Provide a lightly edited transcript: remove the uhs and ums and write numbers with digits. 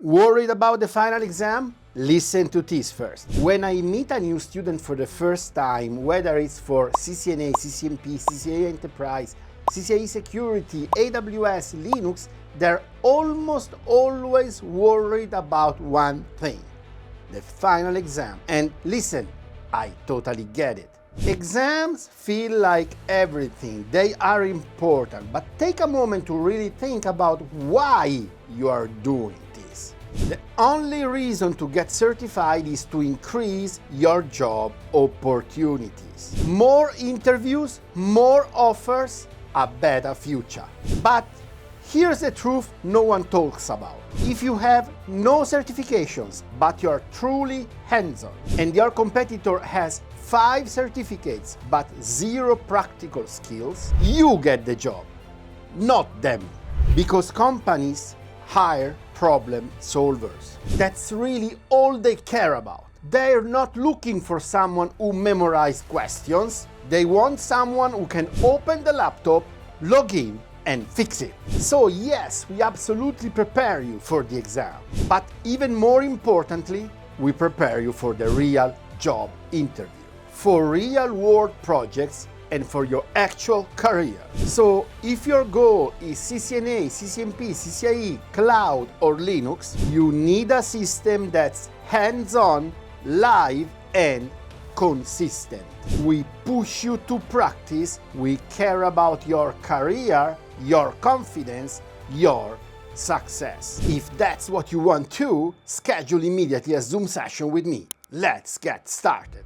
Worried about the final exam? Listen to this first. When I meet a new student for the first time, whether it's for CCNA, CCNP, CCIE Enterprise, CCIE Security, AWS, Linux, they're almost always worried about one thing: the final exam. And listen, I totally get it. Exams feel like everything. They are important, but take a moment to really think about why you are doing this. The only reason to get certified is to increase your job opportunities. More interviews, more offers, a better future. But here's the truth no one talks about. If you have no certifications, but you're truly hands-on, and your competitor has 5 certificates but 0 practical skills, you get the job, not them. Because companies hire problem solvers. That's really all they care about. They're not looking for someone who memorized questions. They want someone who can open the laptop, log in, and fix it. So yes, we absolutely prepare you for the exam. But even more importantly, we prepare you for the real job interview, for real-world projects, and for your actual career. So if your goal is CCNA, CCNP, CCIE, Cloud, or Linux, you need a system that's hands-on, live, and consistent. We push you to practice. We care about your career, your confidence, your success. If that's what you want to, schedule immediately a Zoom session with me. Let's get started.